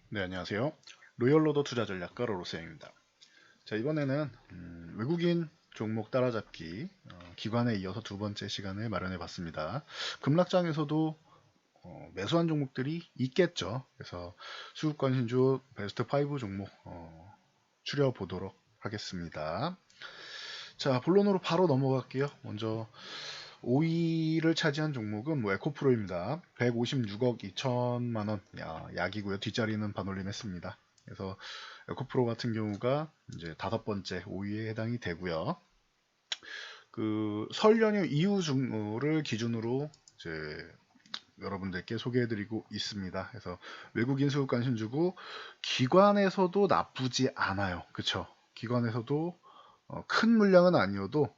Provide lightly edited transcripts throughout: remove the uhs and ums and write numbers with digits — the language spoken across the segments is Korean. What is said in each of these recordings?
네, 안녕하세요. 로열로더 투자 전략가 로로스입니다. 자, 이번에는 외국인 종목 따라잡기 기관에 이어서 두 번째 시간을 마련해 봤습니다. 급락장에서도 매수한 종목들이 있겠죠. 그래서 수급권 신주 베스트 5 종목 추려 보도록 하겠습니다. 자, 본론으로 바로 넘어갈게요. 먼저 5위를 차지한 종목은 에코프로입니다. 156억 2천만 원 약이고요. 뒷자리는 반올림 했습니다. 그래서 에코프로 같은 경우가 이제 다섯 번째 5위에 해당이 되고요. 그 설 연휴 이후 중을 기준으로 이제 여러분들께 소개해드리고 있습니다. 그래서 외국인 수급 관심 주고 기관에서도 나쁘지 않아요. 그쵸? 기관에서도 큰 물량은 아니어도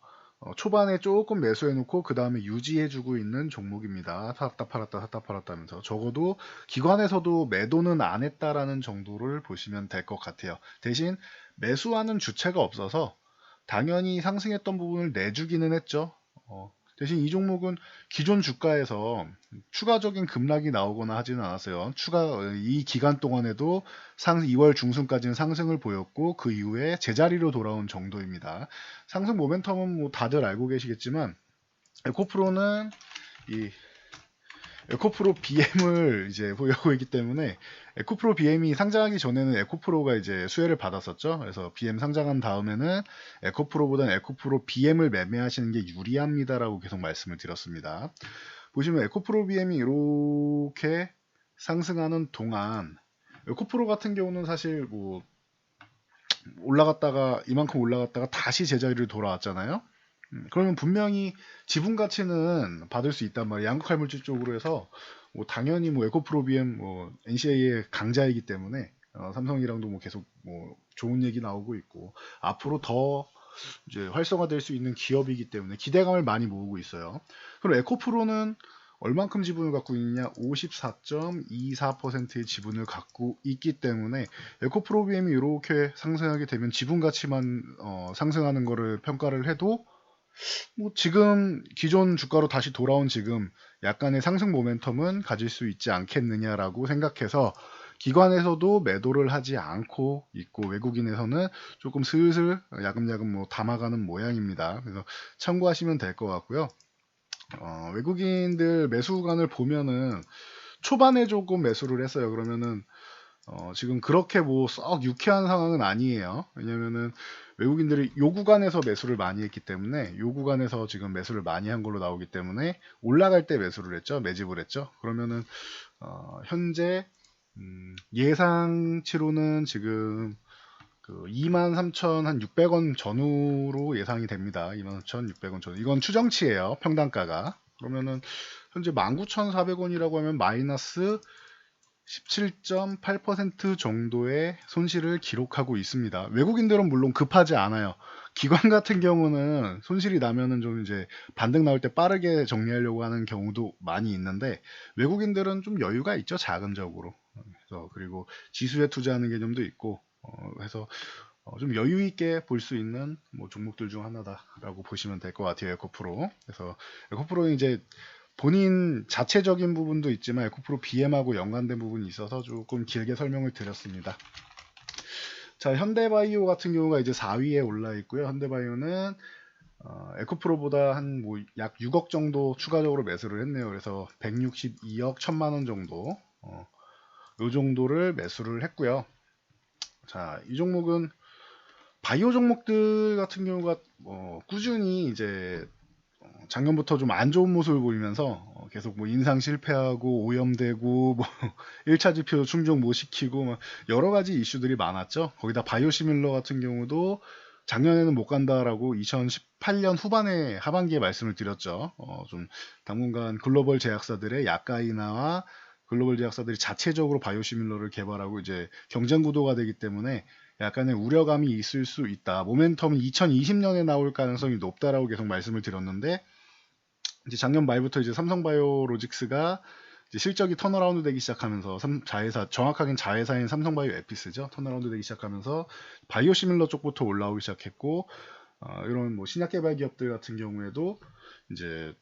초반에 조금 매수해놓고 그 다음에 유지해주고 있는 종목입니다. 샀다 팔았다 샀다 팔았다 하면서 적어도 기관에서도 매도는 안 했다라는 정도를 보시면 될 것 같아요. 대신 매수하는 주체가 없어서 당연히 상승했던 부분을 내주기는 했죠. 대신 이 종목은 기존 주가에서 추가적인 급락이 나오거나 하지는 않았어요. 이 기간 동안에도 2월 중순까지는 상승을 보였고 그 이후에 제자리로 돌아온 정도입니다. 상승 모멘텀은 뭐 다들 알고 계시겠지만 에코프로는 이 에코프로 BM을 이제 보유하고 있기 때문에 에코프로 BM이 상장하기 전에는 에코프로가 이제 수혜를 받았었죠. 그래서 BM 상장한 다음에는 에코프로보다는 에코프로 BM을 매매하시는 게 유리합니다라고 계속 말씀을 드렸습니다. 보시면 에코프로 BM이 이렇게 상승하는 동안 에코프로 같은 경우는 사실 뭐 올라갔다가 이만큼 올라갔다가 다시 제자리로 돌아왔잖아요. 그러면 분명히 지분 가치는 받을 수 있단 말이에요. 양극화물질 쪽으로 해서 뭐 당연히 뭐 에코프로비엠 뭐 NCA의 강자이기 때문에 삼성이랑도 뭐 계속 뭐 좋은 얘기 나오고 있고 앞으로 더 이제 활성화될 수 있는 기업이기 때문에 기대감을 많이 모으고 있어요. 그리고 에코프로는 얼만큼 지분을 갖고 있느냐? 54.24%의 지분을 갖고 있기 때문에 에코프로비엠이 이렇게 상승하게 되면 지분 가치만 상승하는 거를 평가를 해도 뭐 지금 기존 주가로 다시 돌아온 지금 약간의 상승 모멘텀은 가질 수 있지 않겠느냐라고 생각해서 기관에서도 매도를 하지 않고 있고 외국인에서는 조금 슬슬 야금야금 뭐 담아가는 모양입니다. 그래서 참고하시면 될 것 같고요. 외국인들 매수 구간을 보면은 초반에 조금 매수를 했어요. 그러면은 지금 그렇게 뭐 썩 유쾌한 상황은 아니에요. 왜냐면은 외국인들이 요 구간에서 매수를 많이 했기 때문에 요 구간에서 지금 매수를 많이 한 걸로 나오기 때문에 올라갈 때 매수를 했죠. 매집을 했죠. 그러면은 현재 예상치로는 지금 그 23,600원 전후로 예상이 됩니다. 23,600원 전후. 이건 추정치예요. 평단가가. 그러면은 현재 19,400원이라고 하면 마이너스 17.8% 정도의 손실을 기록하고 있습니다. 외국인들은 물론 급하지 않아요. 기관 같은 경우는 손실이 나면은 좀 이제 반등 나올 때 빠르게 정리하려고 하는 경우도 많이 있는데 외국인들은 좀 여유가 있죠. 자금적으로. 그래서 그리고 지수에 투자하는 개념도 있고 해서 좀 여유 있게 볼 수 있는 뭐 종목들 중 하나다라고 보시면 될 것 같아요. 에코프로. 그래서 에코프로는 이제 본인 자체적인 부분도 있지만 에코프로 BM하고 연관된 부분이 있어서 조금 길게 설명을 드렸습니다. 자, 현대바이오 같은 경우가 이제 4위에 올라 있고요. 현대바이오는 에코프로보다 한 뭐 약 6억 정도 추가적으로 매수를 했네요. 그래서 162억 1천만 원 정도 요 정도를 매수를 했고요. 자, 이 종목은 바이오 종목들 같은 경우가 꾸준히 이제 작년부터 좀 안 좋은 모습을 보이면서 계속 뭐 인상 실패하고 오염되고 뭐 1차 지표 충족 못 시키고 막 여러 가지 이슈들이 많았죠. 거기다 바이오시밀러 같은 경우도 작년에는 못 간다라고 2018년 후반에 하반기에 말씀을 드렸죠. 좀 당분간 글로벌 제약사들의 약가인화와 글로벌 제약사들이 자체적으로 바이오시밀러를 개발하고 이제 경쟁 구도가 되기 때문에 약간의 우려감이 있을 수 있다. 모멘텀은 2020년에 나올 가능성이 높다라고 계속 말씀을 드렸는데 이제 작년 말부터 이제 삼성바이오로직스가 이제 실적이 턴어라운드 되기 시작하면서 자회사 정확하게는 자회사인 삼성바이오 에피스죠. 턴어라운드 되기 시작하면서 바이오시밀러 쪽부터 올라오기 시작했고 이런 뭐 신약 개발 기업들 같은 경우에도 이제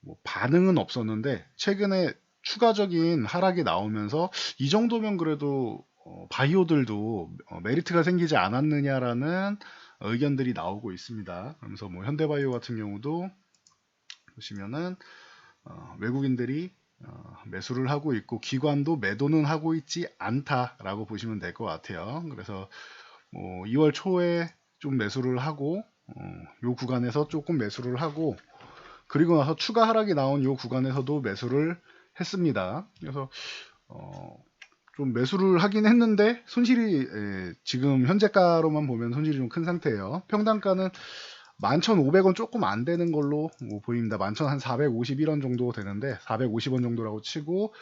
뭐 반응은 없었는데 최근에 추가적인 하락이 나오면서 이 정도면 그래도 바이오들도 메리트가 생기지 않았느냐라는 의견들이 나오고 있습니다. 그러면서 뭐 현대바이오 같은 경우도 보시면은 외국인들이 매수를 하고 있고 기관도 매도는 하고 있지 않다라고 보시면 될 것 같아요. 그래서 2월 초에 좀 매수를 하고 요 구간에서 조금 매수를 하고 그리고 나서 추가 하락이 나온 요 구간에서도 매수를 했습니다. 그래서 좀 매수를 하긴 했는데 손실이 지금 현재가로만 보면 손실이 좀 큰 상태예요. 평단가는 11,500원 조금 안 되는 걸로 보입니다. 11,451원 정도 되는데 450원 정도라고 치고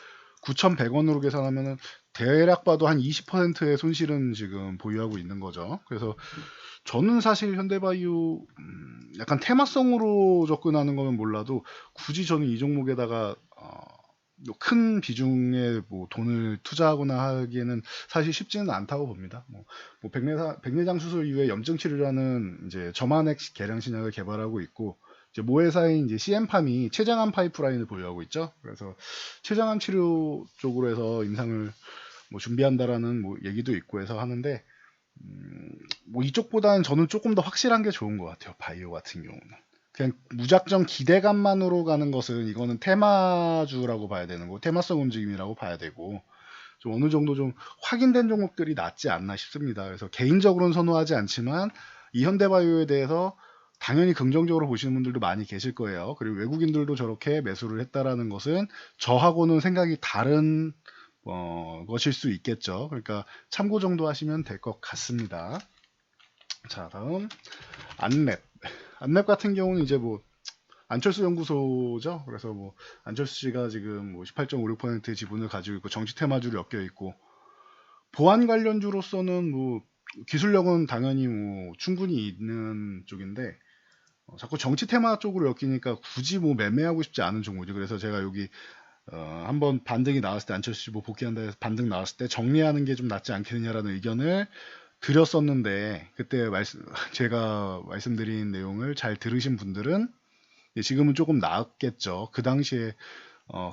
9,100원으로 계산하면은 대략 봐도 한 20%의 손실은 지금 보유하고 있는 거죠. 그래서 저는 사실 현대바이오 약간 테마성으로 접근하는 거면 몰라도 굳이 저는 이 종목에다가 큰 비중의 뭐 돈을 투자하거나 하기에는 사실 쉽지는 않다고 봅니다. 백내장 수술 이후에 염증 치료라는 이제 저만액 개량 신약을 개발하고 있고 이제 모회사인 이제 CM팜이 췌장암 파이프라인을 보유하고 있죠. 그래서 췌장암 치료 쪽으로 해서 임상을 뭐 준비한다라는 뭐 얘기도 있고 해서 하는데 뭐 이쪽보다는 저는 조금 더 확실한 게 좋은 것 같아요. 바이오 같은 경우는. 그냥 무작정 기대감만으로 가는 것은 이거는 테마주라고 봐야 되는 거, 테마성 움직임이라고 봐야 되고, 좀 어느 정도 좀 확인된 종목들이 낫지 않나 싶습니다. 그래서 개인적으로는 선호하지 않지만 이 현대바이오에 대해서 당연히 긍정적으로 보시는 분들도 많이 계실 거예요. 그리고 외국인들도 저렇게 매수를 했다라는 것은 저하고는 생각이 다른 것일 수 있겠죠. 그러니까 참고 정도 하시면 될 것 같습니다. 자, 다음 안랩. 안랩 같은 경우는 이제 뭐 안철수 연구소죠. 그래서 뭐 안철수 씨가 지금 뭐 18.56%의 지분을 가지고 있고 정치 테마주로 엮여 있고 보안 관련주로서는 뭐 기술력은 당연히 뭐 충분히 있는 쪽인데 자꾸 정치 테마 쪽으로 엮이니까 굳이 뭐 매매하고 싶지 않은 종목이죠. 그래서 제가 여기 한번 반등이 나왔을 때 안철수 씨 뭐 복귀한다 해서 반등 나왔을 때 정리하는 게 좀 낫지 않겠느냐라는 의견을 드렸었는데 그때 제가 말씀드린 내용을 잘 들으신 분들은 지금은 조금 나았겠죠. 그 당시에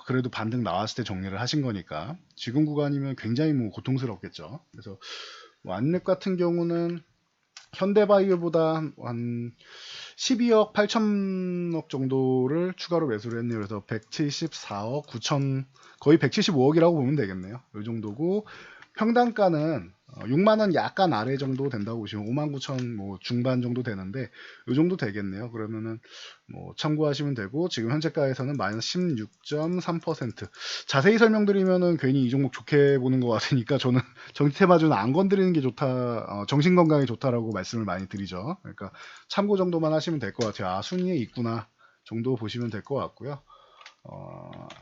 그래도 반등 나왔을 때 정리를 하신 거니까 지금 구간이면 굉장히 뭐 고통스럽겠죠. 그래서 뭐 안랩 같은 경우는 현대바이오보다 한 12억 8천억 정도를 추가로 매수를 했네요. 그래서 174억 9천 거의 175억이라고 보면 되겠네요. 이 정도고 평단가는 6만 원 약간 아래 정도 된다고 보시면 5만 9천 뭐 중반 정도 되는데 이 정도 되겠네요. 그러면은 뭐 참고하시면 되고 지금 현재가에서는 마이너스 16.3%. 자세히 설명드리면은 괜히 이 종목 좋게 보는 것 같으니까 저는 정치테마주는 안 건드리는 게 좋다, 정신 건강에 좋다라고 말씀을 많이 드리죠. 그러니까 참고 정도만 하시면 될 것 같아요. 아, 순위에 있구나 정도 보시면 될 것 같고요.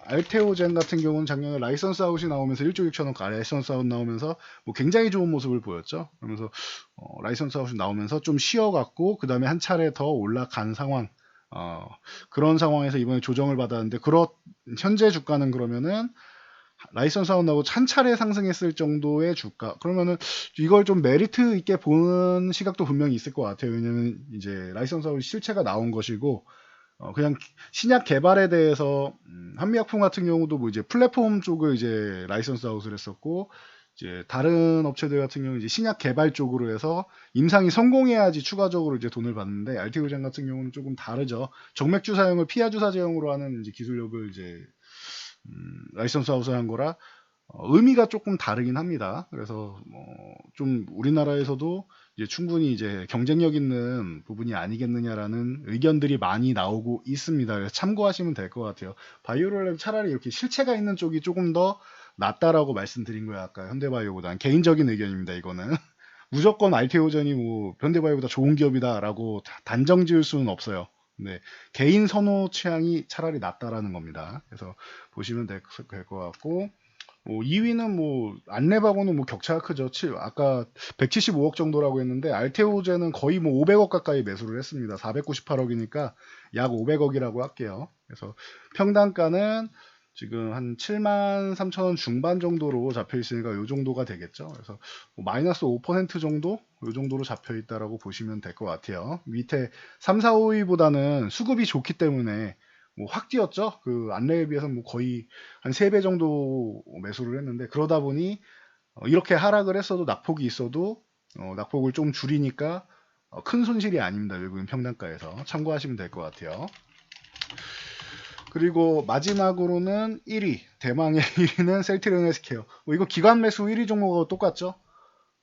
알테오젠 같은 경우는 작년에 라이선스 아웃이 나오면서 1조 6천억 라이선스 아웃 나오면서 뭐 굉장히 좋은 모습을 보였죠. 그러면서 라이선스 아웃이 나오면서 좀 쉬어갔고 그 다음에 한 차례 더 올라간 상황. 그런 상황에서 이번에 조정을 받았는데 현재 주가는 그러면은 라이선스 아웃 나오고 한 차례 상승했을 정도의 주가. 그러면은 이걸 좀 메리트 있게 보는 시각도 분명히 있을 것 같아요. 왜냐면 이제 라이선스 아웃 실체가 나온 것이고 그냥 신약 개발에 대해서 한미약품 같은 경우도 뭐 이제 플랫폼 쪽을 이제 라이선스 아웃을 했었고 이제 다른 업체들 같은 경우 이제 신약 개발 쪽으로 해서 임상이 성공해야지 추가적으로 이제 돈을 받는데 알테오젠 같은 경우는 조금 다르죠. 정맥주 사용을 피하 주사 제형으로 하는 이제 기술력을 이제 라이선스 아웃을 한 거라 의미가 조금 다르긴 합니다. 그래서 좀 우리나라에서도 이제 충분히 이제 경쟁력 있는 부분이 아니겠느냐라는 의견들이 많이 나오고 있습니다. 그래서 참고하시면 될 것 같아요. 바이오를 차라리 이렇게 실체가 있는 쪽이 조금 더 낫다라고 말씀드린 거예요. 아까 현대바이오보다는 개인적인 의견입니다. 이거는 무조건 알테오전이 뭐 현대바이오보다 좋은 기업이다라고 단정 지을 수는 없어요. 네, 개인 선호 취향이 차라리 낫다라는 겁니다. 그래서 보시면 될 것 같고 2위는 뭐 안랩하고는 뭐 격차가 크죠. 아까 175억 정도라고 했는데 알테오제는 거의 뭐 500억 가까이 매수를 했습니다. 498억이니까 약 500억이라고 할게요. 그래서 평단가는 지금 한 7만 3천 원 중반 정도로 잡혀 있으니까 요 정도가 되겠죠. 그래서 뭐 마이너스 5% 정도 요 정도로 잡혀 있다라고 보시면 될 것 같아요. 밑에 3, 4, 5위보다는 수급이 좋기 때문에 뭐 확 뛰었죠. 그 안랩에 비해서 뭐 거의 한 3배 정도 매수를 했는데 그러다 보니 이렇게 하락을 했어도 낙폭이 있어도 낙폭을 좀 줄이니까 큰 손실이 아닙니다. 외국인 평단가에서 참고하시면 될 것 같아요. 그리고 마지막으로는 1위 대망의 1위는 셀트리온 헬스케어. 이거 기관 매수 1위 종목하고 똑같죠?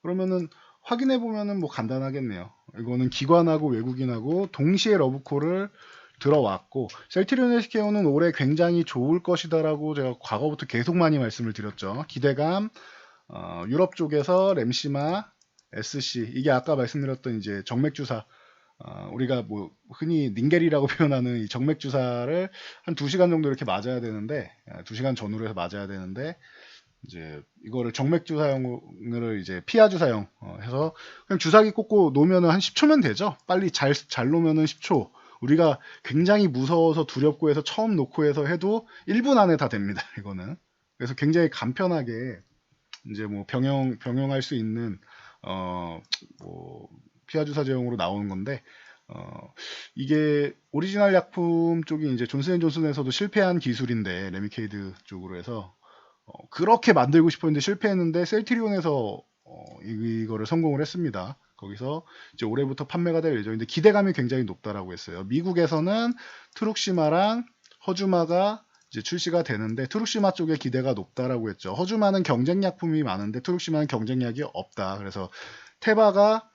그러면은 확인해 보면은 뭐 간단하겠네요. 이거는 기관하고 외국인하고 동시에 러브콜을 들어왔고, 셀트리온 헬스케어는 올해 굉장히 좋을 것이다라고 제가 과거부터 계속 많이 말씀을 드렸죠. 기대감, 유럽 쪽에서 램시마, SC, 이게 아까 말씀드렸던 이제 정맥 주사, 우리가 뭐 흔히 닌겔이라고 표현하는 이 정맥 주사를 한 2시간 정도 이렇게 맞아야 되는데, 2시간 전후로 해서 맞아야 되는데, 이제 이거를 정맥 주사용을 이제 피하 주사용 해서 그냥 주사기 꽂고 놓으면은 한 10초면 되죠. 빨리 잘 놓으면은 10초. 우리가 굉장히 무서워서 두렵고 해서 처음 놓고 해서 해도 1분 안에 다 됩니다. 이거는. 그래서 굉장히 간편하게 이제 뭐 병용할 수 있는 뭐 피하 주사 제형으로 나오는 건데, 이게 오리지널 약품 쪽이 이제 존슨앤존슨에서도 실패한 기술인데, 레미케이드 쪽으로 해서 그렇게 만들고 싶었는데 실패했는데 셀트리온에서 이거를 성공을 했습니다. 거기서 이제 올해부터 판매가 될 예정인데 기대감이 굉장히 높다라고 했어요. 미국에서는 트룩시마랑 허주마가 이제 출시가 되는데 트룩시마 쪽에 기대가 높다라고 했죠. 허주마는 경쟁약품이 많은데 트룩시마는 경쟁약이 없다. 그래서 테바가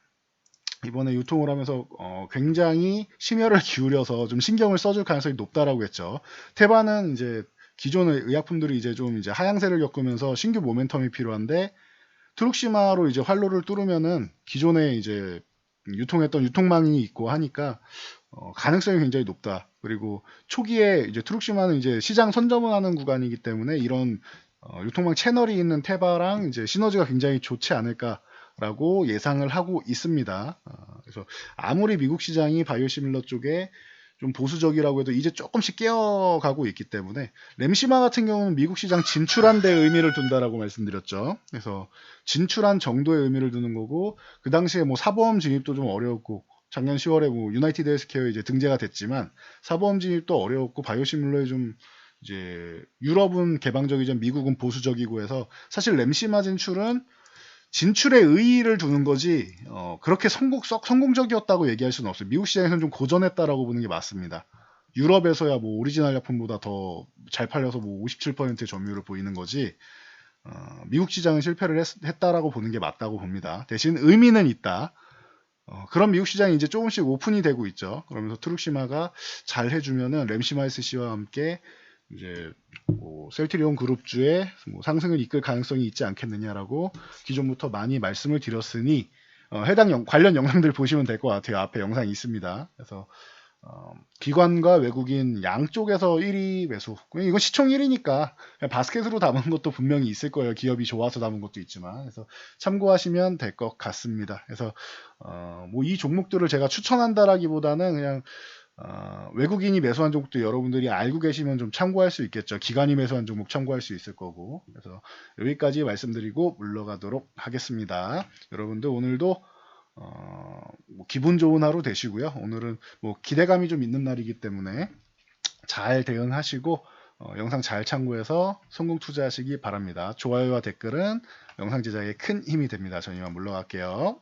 이번에 유통을 하면서 굉장히 심혈을 기울여서 좀 신경을 써줄 가능성이 높다라고 했죠. 테바는 이제 기존의 의약품들이 이제 좀 이제 하향세를 겪으면서 신규 모멘텀이 필요한데 트룩시마로 이제 활로를 뚫으면은 기존에 이제 유통했던 유통망이 있고 하니까 가능성이 굉장히 높다. 그리고 초기에 이제 트룩시마는 이제 시장 선점을 하는 구간이기 때문에 이런 유통망 채널이 있는 테바랑 이제 시너지가 굉장히 좋지 않을까라고 예상을 하고 있습니다. 그래서 아무리 미국 시장이 바이오시밀러 쪽에 좀 보수적이라고 해도 이제 조금씩 깨어가고 있기 때문에 램시마 같은 경우는 미국 시장 진출한 데 의미를 둔다라고 말씀드렸죠. 그래서 진출한 정도의 의미를 두는 거고 그 당시에 뭐 사보험 진입도 좀 어려웠고 작년 10월에 뭐 유나이티드 헬스케어에 이제 등재가 됐지만 사보험 진입도 어려웠고 바이오시밀러에 좀 이제 유럽은 개방적이지만 미국은 보수적이고 해서 사실 램시마 진출의 의의를 두는 거지 그렇게 성공적이었다고 얘기할 수는 없어요. 미국 시장에서는 좀 고전했다라고 보는 게 맞습니다. 유럽에서야 뭐 오리지널 약품보다 더 잘 팔려서 뭐 57%의 점유율을 보이는 거지 미국 시장은 실패를 했다라고 보는 게 맞다고 봅니다. 대신 의미는 있다. 그런 미국 시장이 이제 조금씩 오픈이 되고 있죠. 그러면서 트룩시마가 잘 해주면은 램시마 SC와 함께 이제 뭐 셀트리온 그룹주의 뭐 상승을 이끌 가능성이 있지 않겠느냐라고 기존부터 많이 말씀을 드렸으니 해당 관련 영상들 보시면 될 것 같아요. 앞에 영상이 있습니다. 그래서 기관과 외국인 양쪽에서 1위 매수. 이건 시총 1위니까 바스켓으로 담은 것도 분명히 있을 거예요. 기업이 좋아서 담은 것도 있지만. 그래서 참고하시면 될 것 같습니다. 그래서 뭐 이 종목들을 제가 추천한다라기보다는 그냥 외국인이 매수한 종목도 여러분들이 알고 계시면 좀 참고할 수 있겠죠. 기관이 매수한 종목 참고할 수 있을 거고. 그래서 여기까지 말씀드리고 물러가도록 하겠습니다. 여러분들 오늘도 뭐 기분 좋은 하루 되시고요. 오늘은 뭐 기대감이 좀 있는 날이기 때문에 잘 대응하시고 영상 잘 참고해서 성공 투자하시기 바랍니다. 좋아요와 댓글은 영상 제작에 큰 힘이 됩니다. 저는 이만 물러갈게요.